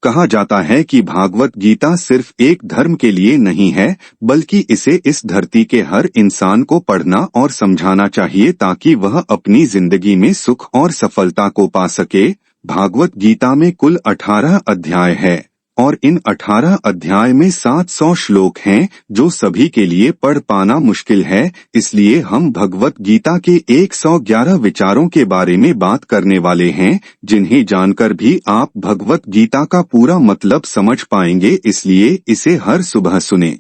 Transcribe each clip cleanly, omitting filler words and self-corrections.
कहा जाता है कि भागवत गीता सिर्फ एक धर्म के लिए नहीं है, बल्कि इसे इस धरती के हर इंसान को पढ़ना और समझाना चाहिए ताकि वह अपनी जिंदगी में सुख और सफलता को पा सके। भागवत गीता में कुल 18 अध्याय है और इन 18 अध्याय में 700 श्लोक हैं, जो सभी के लिए पढ़ पाना मुश्किल है। इसलिए हम भगवत गीता के 111 विचारों के बारे में बात करने वाले हैं, जिन्हें जानकर भी आप भगवत गीता का पूरा मतलब समझ पाएंगे। इसलिए इसे हर सुबह सुने।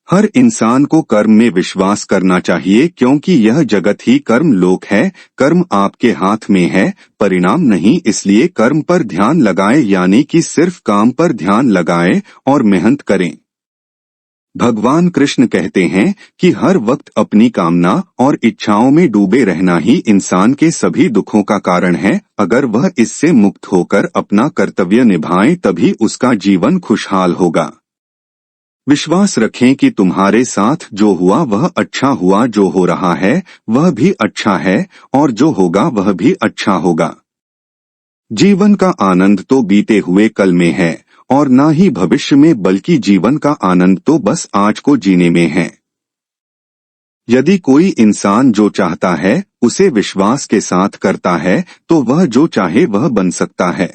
हर इंसान को कर्म में विश्वास करना चाहिए, क्योंकि यह जगत ही कर्म लोक है। कर्म आपके हाथ में है, परिणाम नहीं। इसलिए कर्म पर ध्यान लगाएं, यानी कि सिर्फ काम पर ध्यान लगाएं और मेहनत करें। भगवान कृष्ण कहते हैं कि हर वक्त अपनी कामना और इच्छाओं में डूबे रहना ही इंसान के सभी दुखों का कारण है। अगर वह इससे मुक्त होकर अपना कर्तव्य निभाए, तभी उसका जीवन खुशहाल होगा। विश्वास रखें कि तुम्हारे साथ जो हुआ वह अच्छा हुआ, जो हो रहा है वह भी अच्छा है, और जो होगा वह भी अच्छा होगा। जीवन का आनंद तो बीते हुए कल में है और ना ही भविष्य में, बल्कि जीवन का आनंद तो बस आज को जीने में है। यदि कोई इंसान जो चाहता है उसे विश्वास के साथ करता है, तो वह जो चाहे वह बन सकता है।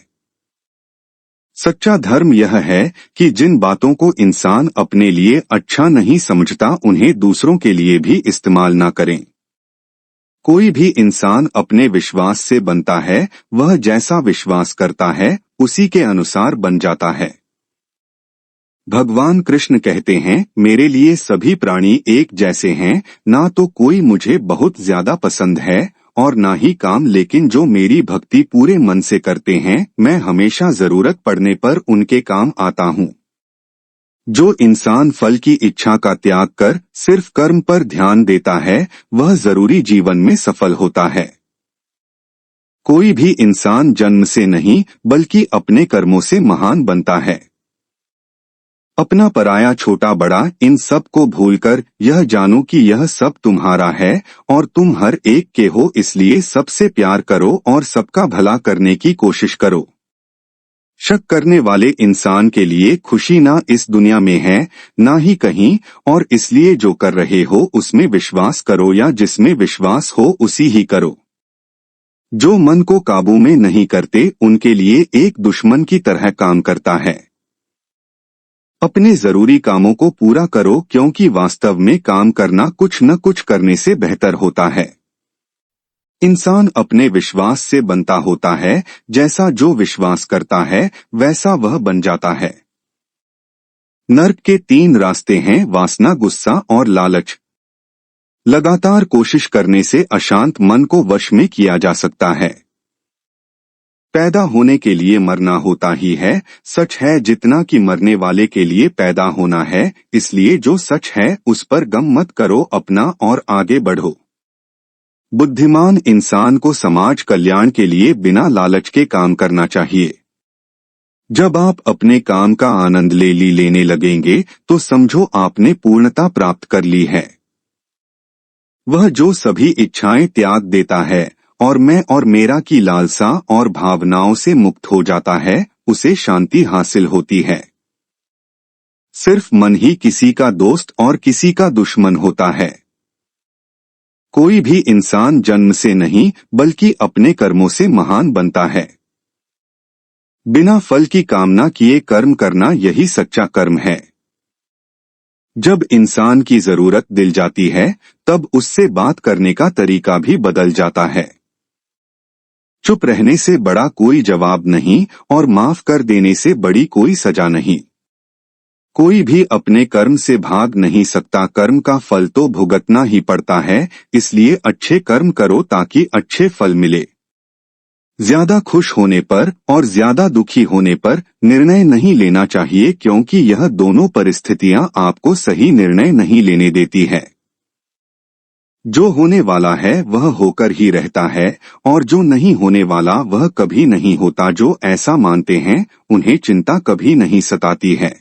सच्चा धर्म यह है कि जिन बातों को इंसान अपने लिए अच्छा नहीं समझता, उन्हें दूसरों के लिए भी इस्तेमाल ना करें। कोई भी इंसान अपने विश्वास से बनता है, वह जैसा विश्वास करता है उसी के अनुसार बन जाता है। भगवान कृष्ण कहते हैं, मेरे लिए सभी प्राणी एक जैसे हैं, ना तो कोई मुझे बहुत ज्यादा पसंद है और ना ही काम, लेकिन जो मेरी भक्ति पूरे मन से करते हैं, मैं हमेशा जरूरत पड़ने पर उनके काम आता हूँ। जो इंसान फल की इच्छा का त्याग कर सिर्फ कर्म पर ध्यान देता है, वह जरूरी जीवन में सफल होता है। कोई भी इंसान जन्म से नहीं, बल्कि अपने कर्मों से महान बनता है। अपना पराया छोटा बड़ा इन सब को भूलकर यह जानो कि यह सब तुम्हारा है और तुम हर एक के हो। इसलिए सबसे प्यार करो और सबका भला करने की कोशिश करो। शक करने वाले इंसान के लिए खुशी ना इस दुनिया में है, ना ही कहीं, और इसलिए जो कर रहे हो उसमें विश्वास करो, या जिसमें विश्वास हो उसी ही करो। जो मन को काबू में नहीं करते, उनके लिए एक दुश्मन की तरह काम करता है। अपने जरूरी कामों को पूरा करो, क्योंकि वास्तव में काम करना कुछ न कुछ करने से बेहतर होता है। इंसान अपने विश्वास से बनता होता है, जैसा जो विश्वास करता है वैसा वह बन जाता है। नर्क के 3 रास्ते हैं, वासना, गुस्सा और लालच। लगातार कोशिश करने से अशांत मन को वश में किया जा सकता है। पैदा होने के लिए मरना होता ही है, सच है जितना कि मरने वाले के लिए पैदा होना है। इसलिए जो सच है उस पर गम मत करो अपना और आगे बढ़ो। बुद्धिमान इंसान को समाज कल्याण के लिए बिना लालच के काम करना चाहिए। जब आप अपने काम का आनंद लेने लगेंगे, तो समझो आपने पूर्णता प्राप्त कर ली है। वह जो सभी इच्छाएं त्याग देता है और मैं और मेरा की लालसा और भावनाओं से मुक्त हो जाता है, उसे शांति हासिल होती है। सिर्फ मन ही किसी का दोस्त और किसी का दुश्मन होता है। कोई भी इंसान जन्म से नहीं, बल्कि अपने कर्मों से महान बनता है। बिना फल की कामना किए कर्म करना, यही सच्चा कर्म है। जब इंसान की जरूरत दिल जाती है, तब उससे बात करने का तरीका भी बदल जाता है। चुप रहने से बड़ा कोई जवाब नहीं, और माफ कर देने से बड़ी कोई सजा नहीं। कोई भी अपने कर्म से भाग नहीं सकता, कर्म का फल तो भुगतना ही पड़ता है। इसलिए अच्छे कर्म करो ताकि अच्छे फल मिले। ज्यादा खुश होने पर और ज्यादा दुखी होने पर निर्णय नहीं लेना चाहिए, क्योंकि यह दोनों परिस्थितियां आपको सही निर्णय नहीं लेने देती है। जो होने वाला है वह होकर ही रहता है, और जो नहीं होने वाला वह कभी नहीं होता। जो ऐसा मानते हैं उन्हें चिंता कभी नहीं सताती है।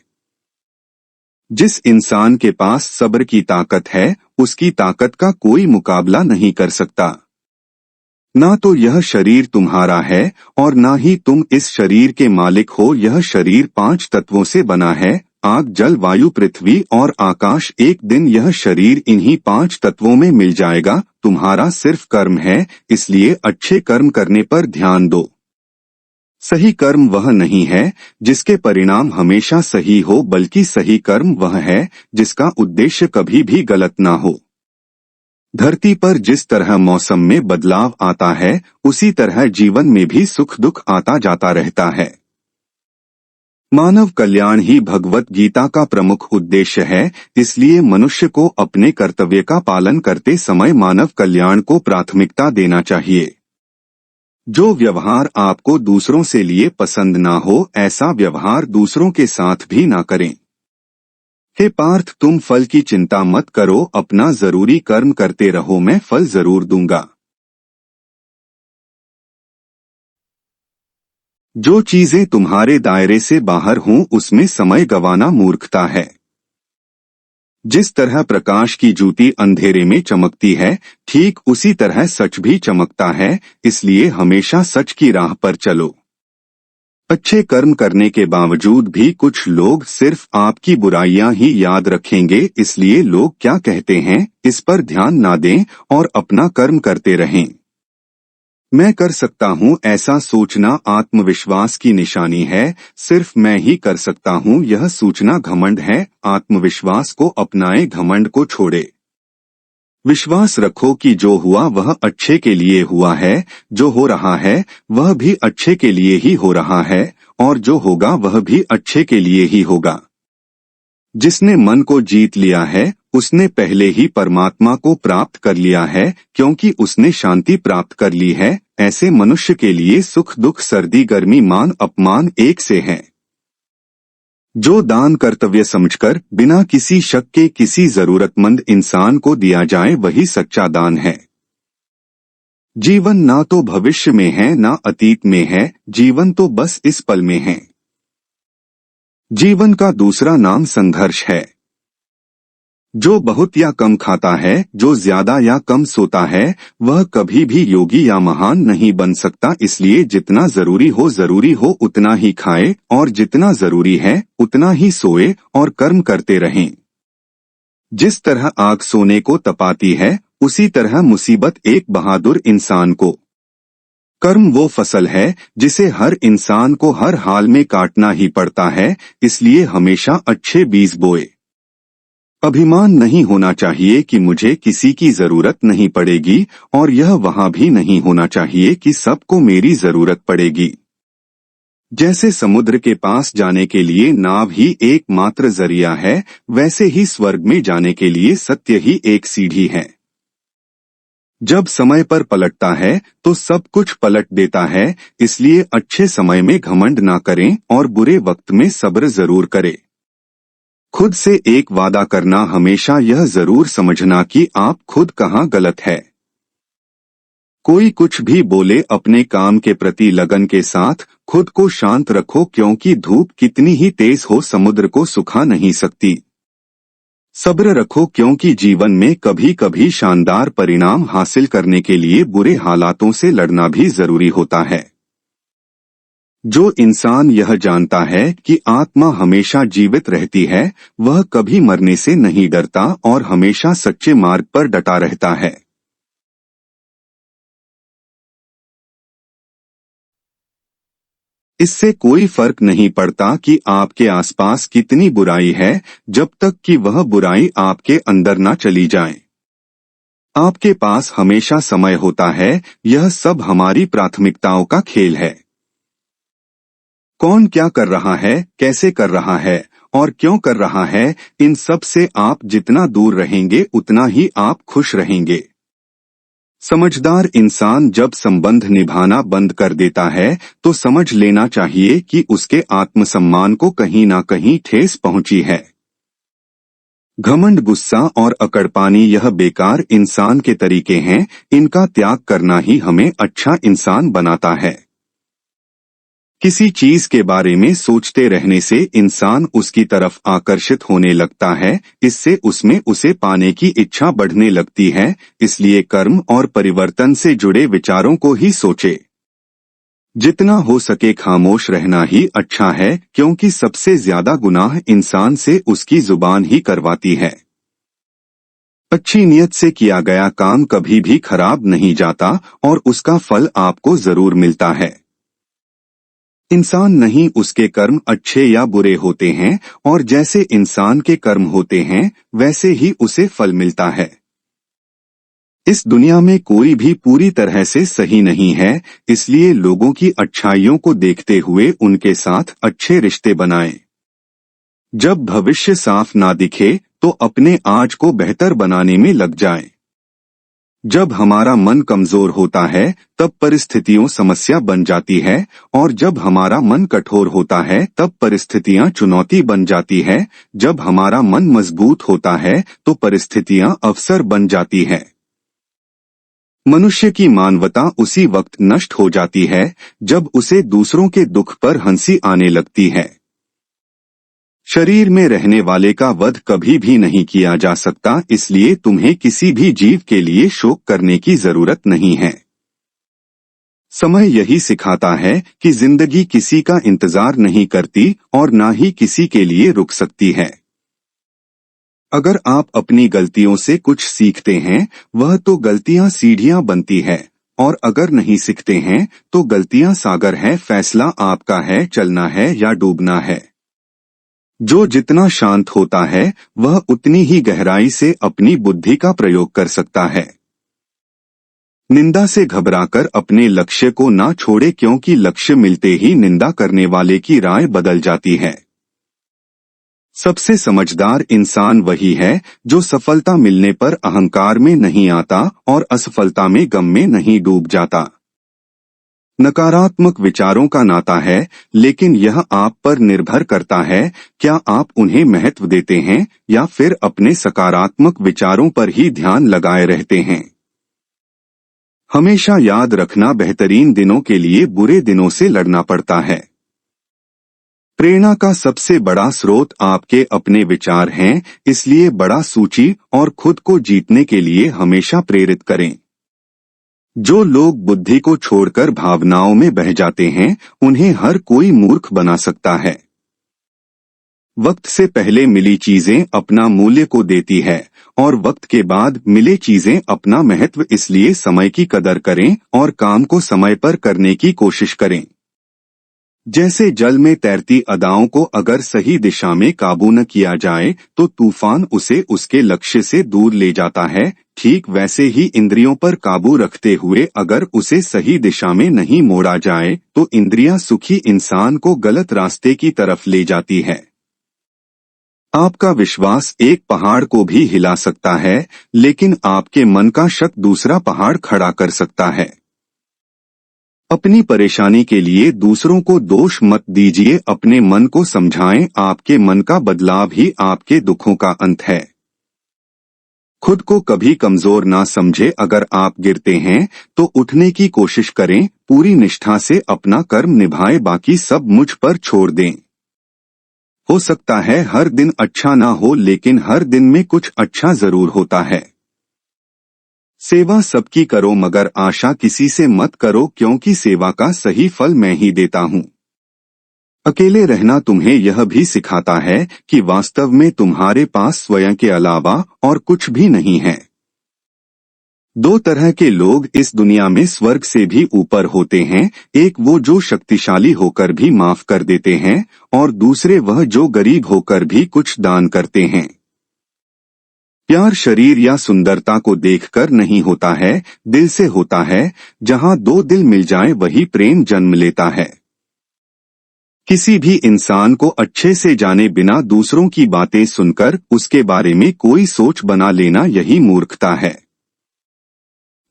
जिस इंसान के पास सब्र की ताकत है, उसकी ताकत का कोई मुकाबला नहीं कर सकता। ना तो यह शरीर तुम्हारा है और ना ही तुम इस शरीर के मालिक हो। यह शरीर 5 तत्वों से बना है, आग, जल, वायु, पृथ्वी और आकाश। एक दिन यह शरीर इन्हीं 5 तत्वों में मिल जाएगा। तुम्हारा सिर्फ कर्म है, इसलिए अच्छे कर्म करने पर ध्यान दो। सही कर्म वह नहीं है जिसके परिणाम हमेशा सही हो, बल्कि सही कर्म वह है जिसका उद्देश्य कभी भी गलत ना हो। धरती पर जिस तरह मौसम में बदलाव आता है, उसी तरह जीवन में भी सुख दुख आता जाता रहता है। मानव कल्याण ही भगवत गीता का प्रमुख उद्देश्य है, इसलिए मनुष्य को अपने कर्तव्य का पालन करते समय मानव कल्याण को प्राथमिकता देना चाहिए। जो व्यवहार आपको दूसरों से लिए पसंद ना हो, ऐसा व्यवहार दूसरों के साथ भी ना करें। हे पार्थ, तुम फल की चिंता मत करो, अपना जरूरी कर्म करते रहो, मैं फल जरूर दूंगा। जो चीजें तुम्हारे दायरे से बाहर हों, उसमें समय गंवाना मूर्खता है। जिस तरह प्रकाश की ज्योति अंधेरे में चमकती है, ठीक उसी तरह सच भी चमकता है, इसलिए हमेशा सच की राह पर चलो। अच्छे कर्म करने के बावजूद भी कुछ लोग सिर्फ आपकी बुराइयां ही याद रखेंगे, इसलिए लोग क्या कहते हैं इस पर ध्यान ना दें और अपना कर्म करते रहें। मैं कर सकता हूँ, ऐसा सोचना आत्मविश्वास की निशानी है। सिर्फ मैं ही कर सकता हूँ, यह सोचना घमंड है। आत्मविश्वास को अपनाएं, घमंड को छोड़े। विश्वास रखो कि जो हुआ वह अच्छे के लिए हुआ है, जो हो रहा है वह भी अच्छे के लिए ही हो रहा है, और जो होगा वह भी अच्छे के लिए ही होगा। जिसने मन को जीत लिया है, उसने पहले ही परमात्मा को प्राप्त कर लिया है, क्योंकि उसने शांति प्राप्त कर ली है। ऐसे मनुष्य के लिए सुख दुख, सर्दी गर्मी, मान अपमान एक से हैं। जो दान कर्तव्य समझकर बिना किसी शक के किसी जरूरतमंद इंसान को दिया जाए, वही सच्चा दान है। जीवन ना तो भविष्य में है ना अतीत में है, जीवन तो बस इस पल में है। जीवन का दूसरा नाम संघर्ष है। जो बहुत या कम खाता है, जो ज्यादा या कम सोता है, वह कभी भी योगी या महान नहीं बन सकता। इसलिए जितना जरूरी हो उतना ही खाए, और जितना जरूरी है उतना ही सोए और कर्म करते रहें। जिस तरह आग सोने को तपाती है, उसी तरह मुसीबत एक बहादुर इंसान को। कर्म वो फसल है जिसे हर इंसान को हर हाल में काटना ही पड़ता है, इसलिए हमेशा अच्छे बीज बोए। अभिमान नहीं होना चाहिए कि मुझे किसी की जरूरत नहीं पड़ेगी, और यह वहां भी नहीं होना चाहिए कि सबको मेरी जरूरत पड़ेगी। जैसे समुद्र के पास जाने के लिए नाव ही एकमात्र जरिया है, वैसे ही स्वर्ग में जाने के लिए सत्य ही एक सीढ़ी है। जब समय पर पलटता है तो सब कुछ पलट देता है, इसलिए अच्छे समय में घमंड ना करें और बुरे वक्त में सब्र जरूर करें। खुद से एक वादा करना, हमेशा यह जरूर समझना कि आप खुद कहाँ गलत है। कोई कुछ भी बोले, अपने काम के प्रति लगन के साथ खुद को शांत रखो, क्योंकि धूप कितनी ही तेज हो समुद्र को सुखा नहीं सकती। सब्र रखो, क्योंकि जीवन में कभी कभी शानदार परिणाम हासिल करने के लिए बुरे हालातों से लड़ना भी जरूरी होता है। जो इंसान यह जानता है कि आत्मा हमेशा जीवित रहती है, वह कभी मरने से नहीं डरता और हमेशा सच्चे मार्ग पर डटा रहता है। इससे कोई फर्क नहीं पड़ता कि आपके आसपास कितनी बुराई है, जब तक कि वह बुराई आपके अंदर न चली जाए। आपके पास हमेशा समय होता है, यह सब हमारी प्राथमिकताओं का खेल है। कौन क्या कर रहा है, कैसे कर रहा है और क्यों कर रहा है, इन सब से आप जितना दूर रहेंगे उतना ही आप खुश रहेंगे। समझदार इंसान जब संबंध निभाना बंद कर देता है तो समझ लेना चाहिए कि उसके आत्मसम्मान को कहीं ना कहीं ठेस पहुंची है। घमंड, गुस्सा और अकड़पानी यह बेकार इंसान के तरीके हैं, इनका त्याग करना ही हमें अच्छा इंसान बनाता है। किसी चीज के बारे में सोचते रहने से इंसान उसकी तरफ आकर्षित होने लगता है, इससे उसमें उसे पाने की इच्छा बढ़ने लगती है। इसलिए कर्म और परिवर्तन से जुड़े विचारों को ही सोचे। जितना हो सके खामोश रहना ही अच्छा है, क्योंकि सबसे ज्यादा गुनाह इंसान से उसकी जुबान ही करवाती है। अच्छी नियत से किया गया काम कभी भी खराब नहीं जाता और उसका फल आपको जरूर मिलता है। इंसान नहीं उसके कर्म अच्छे या बुरे होते हैं, और जैसे इंसान के कर्म होते हैं वैसे ही उसे फल मिलता है। इस दुनिया में कोई भी पूरी तरह से सही नहीं है, इसलिए लोगों की अच्छाइयों को देखते हुए उनके साथ अच्छे रिश्ते बनाएं। जब भविष्य साफ ना दिखे तो अपने आज को बेहतर बनाने में लग जाएं। जब हमारा मन कमजोर होता है तब परिस्थितियों समस्या बन जाती है, और जब हमारा मन कठोर होता है तब परिस्थितियां चुनौती बन जाती है। जब हमारा मन मजबूत होता है तो परिस्थितियां अवसर बन जाती है। मनुष्य की मानवता उसी वक्त नष्ट हो जाती है जब उसे दूसरों के दुख पर हंसी आने लगती है। शरीर में रहने वाले का वध कभी भी नहीं किया जा सकता, इसलिए तुम्हें किसी भी जीव के लिए शोक करने की जरूरत नहीं है। समय यही सिखाता है कि जिंदगी किसी का इंतजार नहीं करती और ना ही किसी के लिए रुक सकती है। अगर आप अपनी गलतियों से कुछ सीखते हैं, वह तो गलतियां सीढ़ियां बनती है, और अगर नहीं सीखते हैं तो गलतियां सागर है। फैसला आपका है, चलना है या डूबना है। जो जितना शांत होता है वह उतनी ही गहराई से अपनी बुद्धि का प्रयोग कर सकता है। निंदा से घबराकर अपने लक्ष्य को ना छोड़े, क्योंकि लक्ष्य मिलते ही निंदा करने वाले की राय बदल जाती है। सबसे समझदार इंसान वही है जो सफलता मिलने पर अहंकार में नहीं आता और असफलता में गम में नहीं डूब जाता। नकारात्मक विचारों का नाता है, लेकिन यह आप पर निर्भर करता है क्या आप उन्हें महत्व देते हैं या फिर अपने सकारात्मक विचारों पर ही ध्यान लगाए रहते हैं। हमेशा याद रखना, बेहतरीन दिनों के लिए बुरे दिनों से लड़ना पड़ता है। प्रेरणा का सबसे बड़ा स्रोत आपके अपने विचार हैं, इसलिए बड़ा सोचिए और खुद को जीतने के लिए हमेशा प्रेरित करें। जो लोग बुद्धि को छोड़कर भावनाओं में बह जाते हैं उन्हें हर कोई मूर्ख बना सकता है। वक्त से पहले मिली चीजें अपना मूल्य को देती है और वक्त के बाद मिले चीजें अपना महत्व, इसलिए समय की कदर करें और काम को समय पर करने की कोशिश करें। जैसे जल में तैरती अदाओं को अगर सही दिशा में काबू न किया जाए तो तूफान उसे उसके लक्ष्य से दूर ले जाता है, ठीक वैसे ही इंद्रियों पर काबू रखते हुए अगर उसे सही दिशा में नहीं मोड़ा जाए तो इंद्रियां सुखी इंसान को गलत रास्ते की तरफ ले जाती है। आपका विश्वास एक पहाड़ को भी हिला सकता है, लेकिन आपके मन का शक दूसरा पहाड़ खड़ा कर सकता है। अपनी परेशानी के लिए दूसरों को दोष मत दीजिए, अपने मन को समझाएं। आपके मन का बदलाव ही आपके दुखों का अंत है। खुद को कभी कमजोर ना समझे, अगर आप गिरते हैं तो उठने की कोशिश करें। पूरी निष्ठा से अपना कर्म निभाएं, बाकी सब मुझ पर छोड़ दें। हो सकता है हर दिन अच्छा ना हो, लेकिन हर दिन में कुछ अच्छा जरूर होता है। सेवा सबकी करो मगर आशा किसी से मत करो, क्योंकि सेवा का सही फल मैं ही देता हूँ। अकेले रहना तुम्हें यह भी सिखाता है कि वास्तव में तुम्हारे पास स्वयं के अलावा और कुछ भी नहीं है। दो तरह के लोग इस दुनिया में स्वर्ग से भी ऊपर होते हैं, एक वो जो शक्तिशाली होकर भी माफ कर देते हैं और दूसरे वह जो गरीब होकर भी कुछ दान करते हैं। प्यार शरीर या सुंदरता को देखकर नहीं होता है, दिल से होता है। जहां दो दिल मिल जाएं वही प्रेम जन्म लेता है। किसी भी इंसान को अच्छे से जाने बिना दूसरों की बातें सुनकर उसके बारे में कोई सोच बना लेना यही मूर्खता है।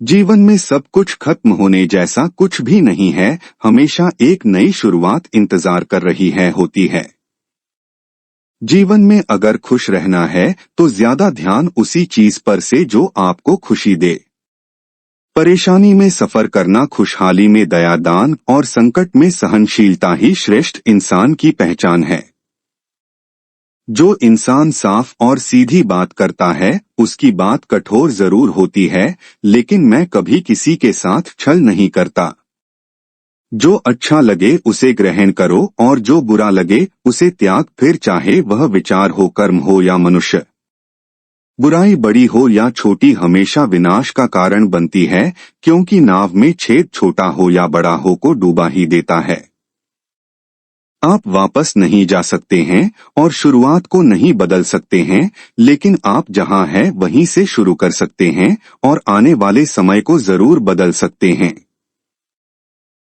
जीवन में सब कुछ खत्म होने जैसा कुछ भी नहीं है, हमेशा एक नई शुरुआत इंतजार कर रही होती है। जीवन में अगर खुश रहना है तो ज्यादा ध्यान उसी चीज पर से जो आपको खुशी दे। परेशानी में सफर करना, खुशहाली में दयादान और संकट में सहनशीलता ही श्रेष्ठ इंसान की पहचान है। जो इंसान साफ और सीधी बात करता है, उसकी बात कठोर जरूर होती है, लेकिन मैं कभी किसी के साथ छल नहीं करता। जो अच्छा लगे उसे ग्रहण करो और जो बुरा लगे उसे त्याग, फिर चाहे वह विचार हो, कर्म हो या मनुष्य। बुराई बड़ी हो या छोटी हमेशा विनाश का कारण बनती है, क्योंकि नाव में छेद छोटा हो या बड़ा हो को डूबा ही देता है। आप वापस नहीं जा सकते हैं और शुरुआत को नहीं बदल सकते हैं, लेकिन आप जहां हैं वहीं से शुरू कर सकते हैं और आने वाले समय को जरूर बदल सकते हैं।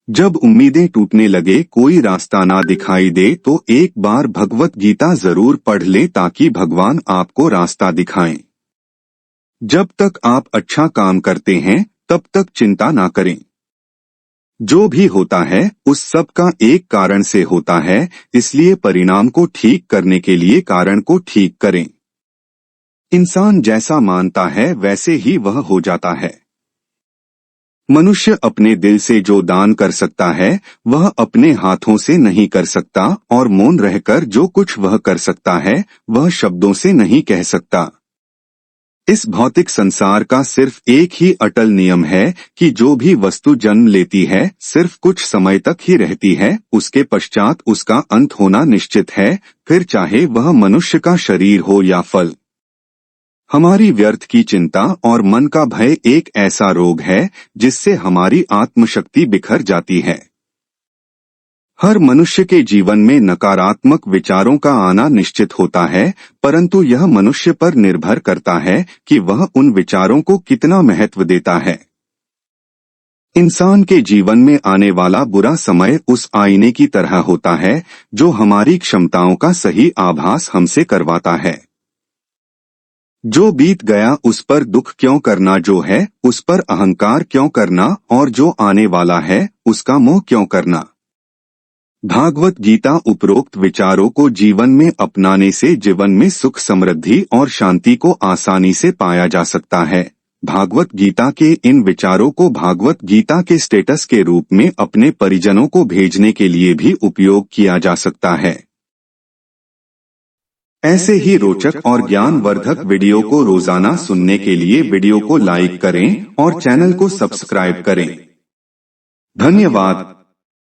जब उम्मीदें टूटने लगे, कोई रास्ता ना दिखाई दे, तो एक बार भगवत गीता जरूर पढ़ लें ताकि भगवान आपको रास्ता दिखाएं। जब तक आप अच्छा काम करते हैं तब तक चिंता ना करें। जो भी होता है उस सब का एक कारण से होता है, इसलिए परिणाम को ठीक करने के लिए कारण को ठीक करें। इंसान जैसा मानता है वैसे ही वह हो जाता है। मनुष्य अपने दिल से जो दान कर सकता है वह अपने हाथों से नहीं कर सकता, और मौन रहकर जो कुछ वह कर सकता है वह शब्दों से नहीं कह सकता। इस भौतिक संसार का सिर्फ एक ही अटल नियम है कि जो भी वस्तु जन्म लेती है सिर्फ कुछ समय तक ही रहती है, उसके पश्चात उसका अंत होना निश्चित है, फिर चाहे वह मनुष्य का शरीर हो या फल। हमारी व्यर्थ की चिंता और मन का भय एक ऐसा रोग है जिससे हमारी आत्मशक्ति बिखर जाती है। हर मनुष्य के जीवन में नकारात्मक विचारों का आना निश्चित होता है, परंतु यह मनुष्य पर निर्भर करता है कि वह उन विचारों को कितना महत्व देता है। इंसान के जीवन में आने वाला बुरा समय उस आईने की तरह होता है जो हमारी क्षमताओं का सही आभास हमसे करवाता है। जो बीत गया उस पर दुख क्यों करना, जो है उस पर अहंकार क्यों करना, और जो आने वाला है उसका मोह क्यों करना। भागवत गीता उपरोक्त विचारों को जीवन में अपनाने से जीवन में सुख, समृद्धि और शांति को आसानी से पाया जा सकता है। भागवत गीता के इन विचारों को भागवत गीता के स्टेटस के रूप में अपने परिजनों को भेजने के लिए भी उपयोग किया जा सकता है। ऐसे ही रोचक और ज्ञानवर्धक वीडियो को रोजाना सुनने के लिए वीडियो को लाइक करें और चैनल को सब्सक्राइब करें। धन्यवाद।